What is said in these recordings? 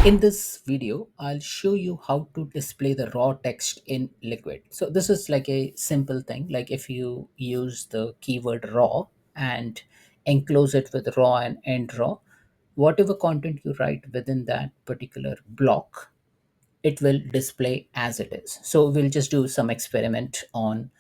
In this video, I'll show you how to display the raw text in Liquid. So this is like a simple thing. Like if you use the keyword raw and enclose it with raw and endraw, whatever content you write within that particular block, it will display as it is. So we'll just do some experiment on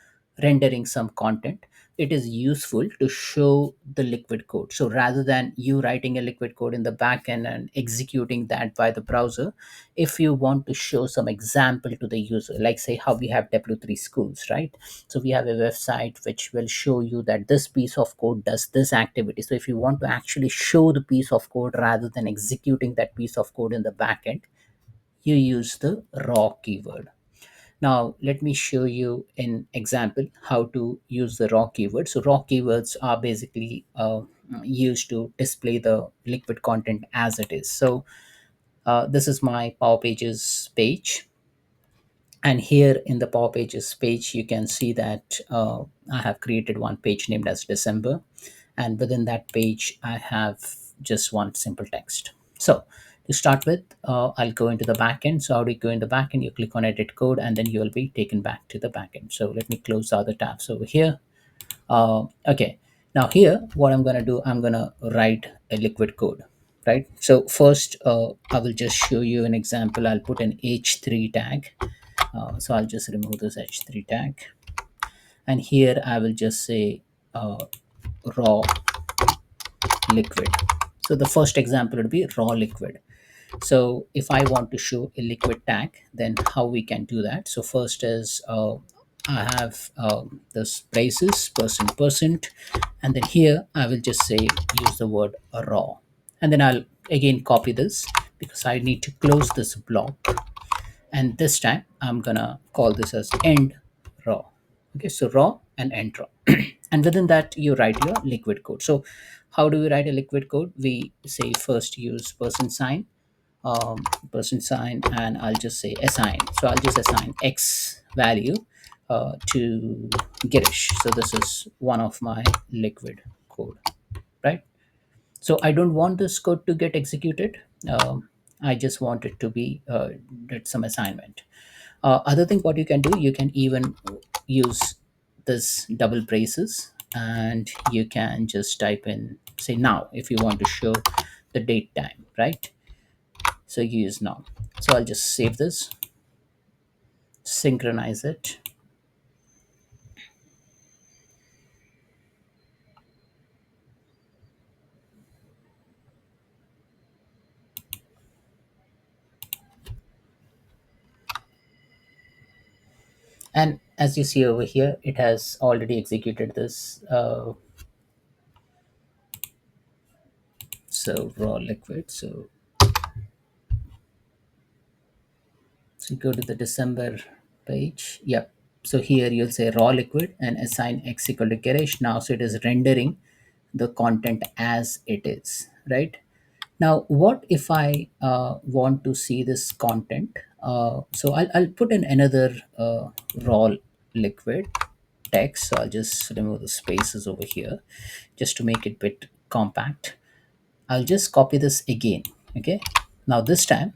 rendering some content. It is useful to show the liquid code. So rather than you writing a liquid code in the backend and executing that by the browser, if you want to show some example to the user, like say how we have W3 schools, right? So we have a website which will show you that this piece of code does this activity. So if you want to actually show the piece of code rather than executing that piece of code in the backend, you use the raw keyword. Now let me show you an example how to use the raw keyword. So raw keywords are basically used to display the liquid content as it is. So this is my Power Pages page, and here in the Power Pages page you can see that I have created one page named as December, and within that page I have just one simple text. So to start with, I'll go into the backend. So how do you go in the backend? You click on edit code and then you will be taken back to the backend. So let me close the other tabs over here. Okay, now here what I'm going to do, I'm going to write a liquid code, right? So first I will just show you an example. I'll put an h3 tag. So I'll just remove this h3 tag, and here I will just say raw liquid. So the first example would be raw liquid. So if I want to show a liquid tag, then how we can do that? So first is I have this braces percent, and then here I will just say use the word raw, and then I'll again copy this because I need to close this block, and this time I'm gonna call this as end raw. Okay, so raw and end raw. And within that you write your liquid code. So how do we write a liquid code? We say first use um, person sign, and I'll just say assign. So I'll just assign X value to Girish. So this is one of my liquid code, right? So I don't want this code to get executed. I just want it to be did some assignment. Other thing what you can do, you can even use this double braces, and you can just type in say now if you want to show the date time, right? So you use now. So I'll just save this, synchronize it, and as you see over here it has already executed this. So raw liquid. So go to the December page. Yep. So here you'll say raw liquid and assign x equal to Girish. Now, so it is rendering the content as it is, right? Now, what if I want to see this content? So I'll put in another raw liquid text. So I'll just remove the spaces over here just to make it bit compact. I'll just copy this again. Okay. Now this time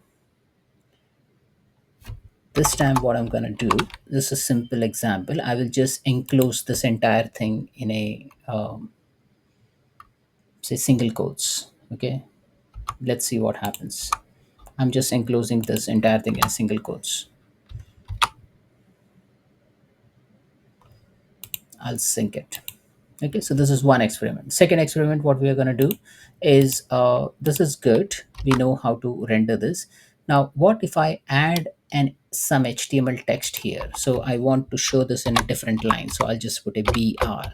what I'm going to do, this is a simple example. I will just enclose this entire thing in a say single quotes. Okay, let's see what happens. I'm just enclosing this entire thing in single quotes. I'll sync it. Okay, so this is one experiment. Second experiment, what we are going to do is this is good, we know how to render this. Now what if I add an some HTML text here? So I want to show this in a different line, so I'll just put a BR,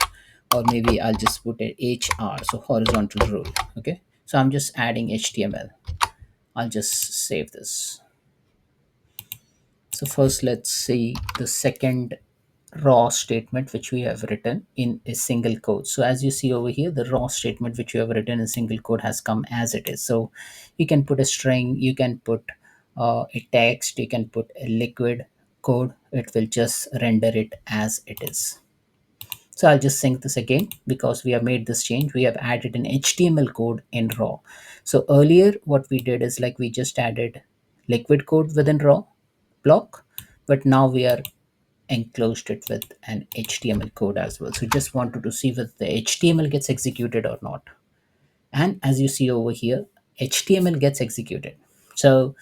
or maybe I'll just put a HR, so horizontal rule. Okay, so I'm just adding HTML. I'll just save this. So first let's see the second raw statement which we have written in a single quote. So as you see over here, the raw statement which you have written in single quote has come as it is. So you can put a string, you can put a text, you can put a liquid code, it will just render it as it is. So I'll just sync this again because we have made this change. We have added an HTML code in raw. So earlier what we did is like we just added liquid code within raw block, but now we are enclosed it with an HTML code as well. So just wanted to see whether the HTML gets executed or not. And as you see over here, HTML gets executed. So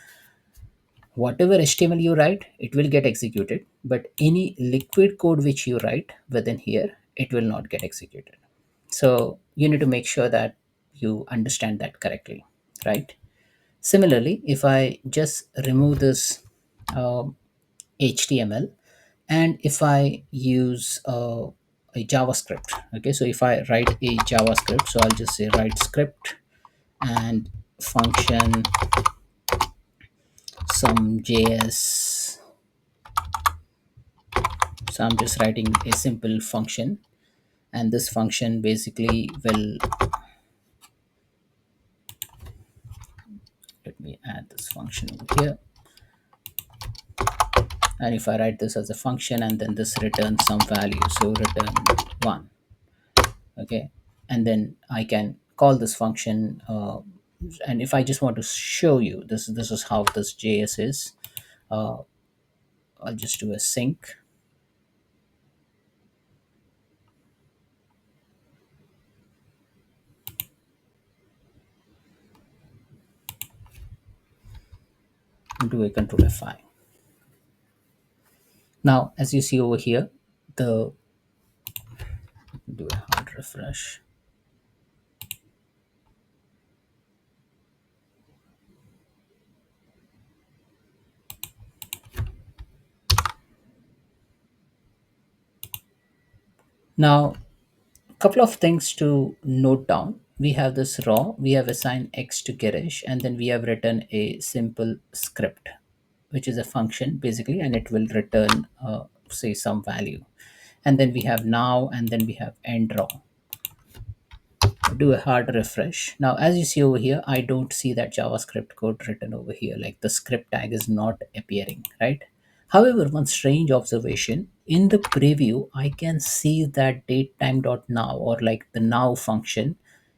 whatever HTML you write, it will get executed, but any liquid code which you write within here, it will not get executed. So you need to make sure that you understand that correctly, right? Similarly, if I just remove this um, HTML and if I use a JavaScript, okay, so if I write a JavaScript, so I'll just say write script and function some JS. So I'm just writing a simple function, and this function basically will, let me add this function over here. And if I write this as a function and then this returns some value, so return 1, okay, and then I can call this function. And if I just want to show you this is how this JS is, uh, I'll just do a sync. And do a control F5. Now as you see over here, the do a hard refresh. Now couple of things to note down. We have this raw, we have assigned x to Girish, and then we have written a simple script, which is a function basically, and it will return, say, some value. And then we have now, and then we have endraw. Do a hard refresh. Now, as you see over here, I don't see that JavaScript code written over here. Like the script tag is not appearing, right? However, one strange observation in the preview, I can see that datetime.now or like the now function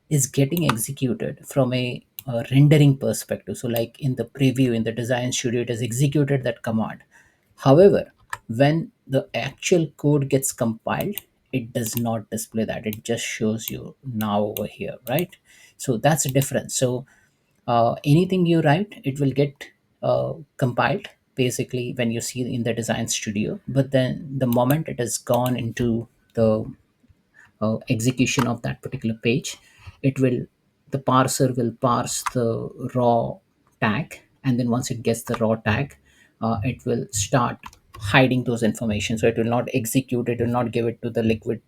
is getting executed from a rendering perspective. So, like in the preview in the design studio, it has executed that command. However, when the actual code gets compiled, it does not display that. It just shows you now over here, right? So that's a difference. So anything you write, it will get compiled basically when you see in the design studio. But then the moment it has gone into the execution of that particular page, it will, the parser will parse the raw tag, and then once it gets the raw tag, it will start hiding those information. So it will not execute, it will not give it to the liquid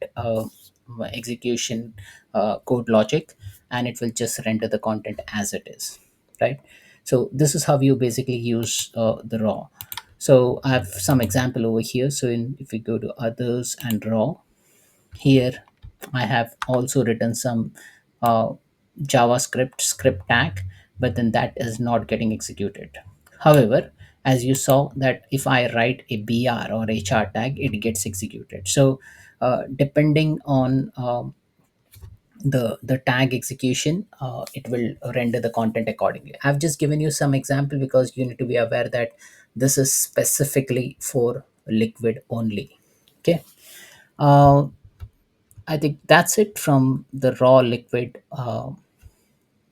execution code logic, and it will just render the content as it is, right? So this is how you basically use the raw. So I have some example over here. So if we go to others and raw, here I have also written some uh, JavaScript script tag, but then that is not getting executed. However, as you saw that if I write a BR or HR tag, it gets executed. So depending on the tag execution, it will render the content accordingly. I've just given you some example because you need to be aware that this is specifically for liquid only. Okay. Uh, I think that's it from the raw liquid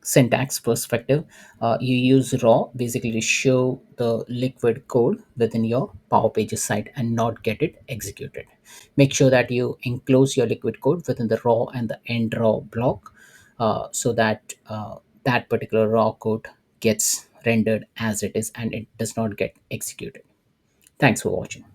syntax perspective. You use raw basically to show the liquid code within your Power Pages site and not get it executed. Make sure that you enclose your liquid code within the raw and the end raw block, so that that particular raw code gets rendered as it is and it does not get executed. Thanks for watching.